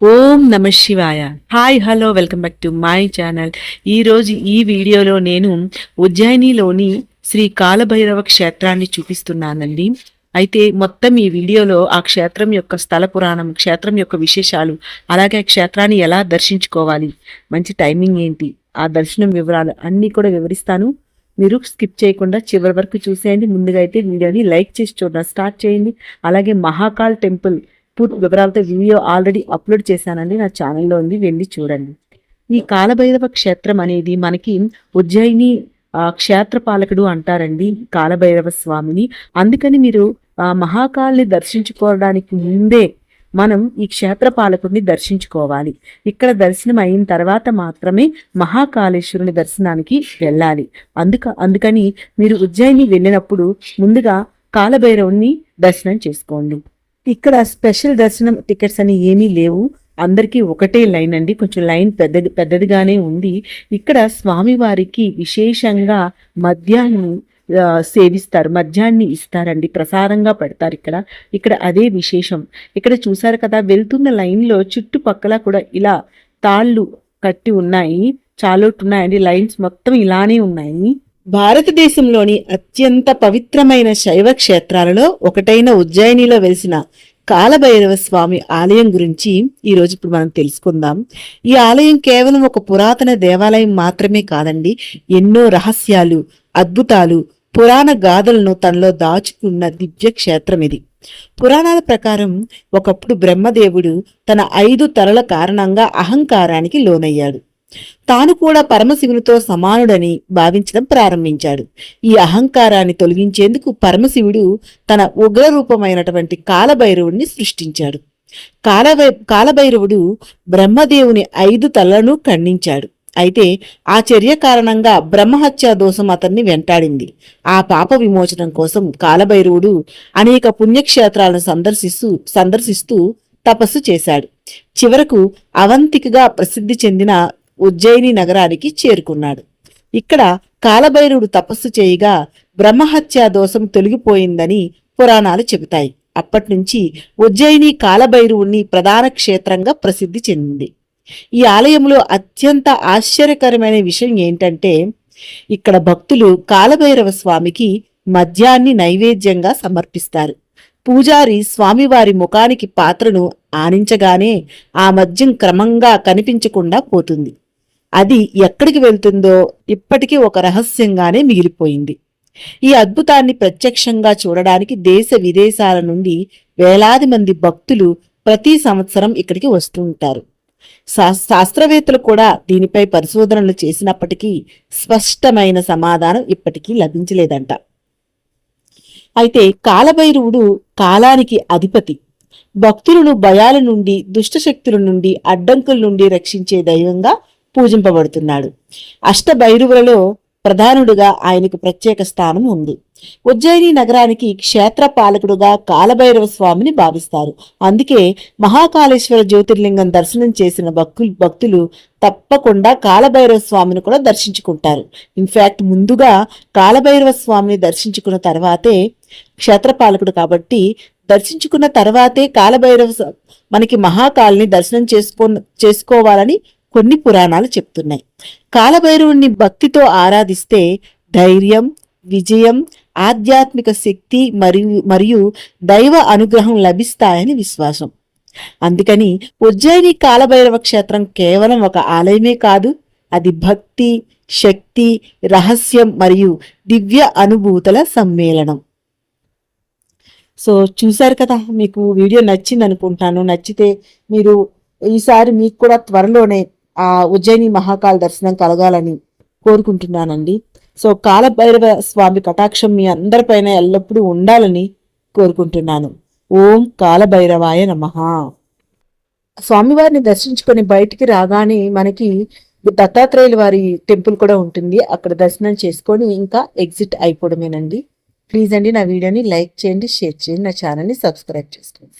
ఓం నమ శివాయ. Hi hello welcome back to my channel. ఈరోజు ఈ వీడియోలో నేను ఉజ్జయినిలోని శ్రీ కాలభైరవ క్షేత్రాన్ని చూపిస్తున్నానండి. అయితే మొత్తం ఈ వీడియోలో ఆ క్షేత్రం యొక్క స్థల పురాణం, క్షేత్రం యొక్క విశేషాలు, అలాగే క్షేత్రాన్ని ఎలా దర్శించుకోవాలి, మంచి టైమింగ్ ఏంటి, ఆ దర్శనం వివరాలు అన్నీ కూడా వివరిస్తాను. మీరు స్కిప్ చేయకుండా చివరి వరకు చూసేయండి. ముందుగా అయితే వీడియోని లైక్ చేసి చూడడం స్టార్ట్ చేయండి. అలాగే మహాకాల్ టెంపుల్ పూర్తి వివరాలతో వీడియో ఆల్రెడీ అప్లోడ్ చేశానండి, నా ఛానల్లో ఉంది, వెళ్ళి చూడండి. ఈ కాలభైరవ క్షేత్రం అనేది మనకి ఉజ్జయిని క్షేత్రపాలకుడు అంటారండి కాలభైరవ స్వామిని. అందుకని మీరు మహాకాల్ని దర్శించుకోవడానికి ముందే మనం ఈ క్షేత్రపాలకుడిని దర్శించుకోవాలి. ఇక్కడ దర్శనం అయిన తర్వాత మాత్రమే మహాకాళేశ్వరుని దర్శనానికి వెళ్ళాలి. అందుకని మీరు ఉజ్జయిని వెళ్ళినప్పుడు ముందుగా కాలభైరవుని దర్శనం చేసుకోండి. ఇక్కడ స్పెషల్ దర్శనం టికెట్స్ అని ఏమీ లేవు, అందరికీ ఒకటే లైన్ అండి. కొంచెం లైన్ పెద్దదిగానే ఉంది. ఇక్కడ స్వామివారికి విశేషంగా మద్యాన్ని సేవిస్తారు, మద్యాన్ని ఇస్తారండి, ప్రసాదంగా పెడతారు ఇక్కడ అదే విశేషం. ఇక్కడ చూసారు కదా, వెళ్తున్న లైన్లో చుట్టుపక్కల కూడా ఇలా తాళ్ళు కట్టి ఉన్నాయి, చాలోట్టున్నాయండి. లైన్స్ మొత్తం ఇలానే ఉన్నాయి. భారతదేశంలోని అత్యంత పవిత్రమైన శైవ క్షేత్రాలలో ఒకటైన ఉజ్జయినిలో వెలిసిన కాలభైరవ స్వామి ఆలయం గురించి ఈరోజు ఇప్పుడు మనం తెలుసుకుందాం. ఈ ఆలయం కేవలం ఒక పురాతన దేవాలయం మాత్రమే కాదండి, ఎన్నో రహస్యాలు, అద్భుతాలు, పురాణ గాథలను తనలో దాచుకున్న దివ్య క్షేత్రం ఇది. పురాణాల ప్రకారం ఒకప్పుడు బ్రహ్మదేవుడు తన 5 తలల కారణంగా అహంకారానికి లోనయ్యాడు. తాను కూడా పరమశివునితో సమానుడని భావించడం ప్రారంభించాడు. ఈ అహంకారాన్ని తొలగించేందుకు పరమశివుడు తన ఉగ్ర రూపమైనటువంటి కాలభైరవుడిని సృష్టించాడు. కాలభైరవుడు బ్రహ్మదేవుని 5 తలలను ఖండించాడు. అయితే ఆ చర్య కారణంగా బ్రహ్మహత్యా దోషం అతన్ని వెంటాడింది. ఆ పాప విమోచనం కోసం కాలభైరవుడు అనేక పుణ్యక్షేత్రాలను సందర్శిస్తూ తపస్సు చేశాడు. చివరకు అవంతికగా ప్రసిద్ధి చెందిన ఉజ్జయిని నగరానికి చేరుకున్నాడు. ఇక్కడ కాలభైరవుడు తపస్సు చేయగా బ్రహ్మహత్యా దోషం తొలగిపోయిందని పురాణాలు చెబుతాయి. అప్పటినుంచి ఉజ్జయిని కాలభైరవుని ప్రధాన క్షేత్రంగా ప్రసిద్ధి చెందింది. ఈ ఆలయంలో అత్యంత ఆశ్చర్యకరమైన విషయం ఏంటంటే, ఇక్కడ భక్తులు కాలభైరవ స్వామికి మద్యాన్ని నైవేద్యంగా సమర్పిస్తారు. పూజారి స్వామివారి ముఖానికి పాత్రను ఆనించగానే ఆ మద్యం క్రమంగా కనిపించకుండా పోతుంది. అది ఎక్కడికి వెళ్తుందో ఇప్పటికీ ఒక రహస్యంగానే మిగిలిపోయింది. ఈ అద్భుతాన్ని ప్రత్యక్షంగా చూడడానికి దేశ విదేశాల నుండి వేలాది మంది భక్తులు ప్రతి సంవత్సరం ఇక్కడికి వస్తూ ఉంటారు. శాస్త్రవేత్తలు కూడా దీనిపై పరిశోధనలు చేసినప్పటికీ స్పష్టమైన సమాధానం ఇప్పటికీ లభించలేదంట. అయితే కాలభైరవుడు కాలానికి అధిపతి, భక్తులను భయాల నుండి, దుష్టశక్తుల నుండి, అడ్డంకుల నుండి రక్షించే దైవంగా పూజింపబడుతున్నాడు. అష్టభైరవులలో ప్రధానుడుగా ఆయనకు ప్రత్యేక స్థానం ఉంది. ఉజ్జయిని నగరానికి క్షేత్ర పాలకుడుగా కాలభైరవ స్వామిని భావిస్తారు. అందుకే మహాకాళేశ్వర జ్యోతిర్లింగం దర్శనం చేసిన భక్తులు తప్పకుండా కాలభైరవ స్వామిని కూడా దర్శించుకుంటారు. ఇన్ఫాక్ట్ ముందుగా కాలభైరవ స్వామిని దర్శించుకున్న తర్వాతే, క్షేత్రపాలకుడు కాబట్టి దర్శించుకున్న తర్వాతే కాలభైరవ మనకి మహాకాల్ని దర్శనం చేసుకోవాలని కొన్ని పురాణాలు చెప్తున్నాయి. కాలభైరవుని భక్తితో ఆరాధిస్తే ధైర్యం, విజయం, ఆధ్యాత్మిక శక్తి మరియు దైవ అనుగ్రహం లభిస్తాయని విశ్వాసం. అందుకని ఉజ్జయిని కాలభైరవ క్షేత్రం కేవలం ఒక ఆలయమే కాదు, అది భక్తి, శక్తి, రహస్యం మరియు దివ్య అనుభూతుల సమ్మేళనం. సో చూశారు కదా, మీకు వీడియో నచ్చింది అనుకుంటాను. నచ్చితే మీరు ఈసారి మీకు కూడా త్వరలోనే ఆ ఉజ్జయిని మహాకాల్ దర్శనం కలగాలని కోరుకుంటున్నానండి. సో కాలభైరవ స్వామి కటాక్షం మీ అందరిపైన ఎల్లప్పుడూ ఉండాలని కోరుకుంటున్నాను. ఓం కాలభైరవాయ నమః. స్వామివారిని దర్శించుకొని బయటికి రాగానే మనకి దత్తాత్రేయుల వారి టెంపుల్ కూడా ఉంటుంది. అక్కడ దర్శనం చేసుకొని ఇంకా ఎగ్జిట్ అయిపోవడమేనండి. ప్లీజ్ అండి, నా వీడియోని లైక్ చేయండి, షేర్ చేయండి, నా ఛానల్ని సబ్స్క్రైబ్ చేసుకోండి.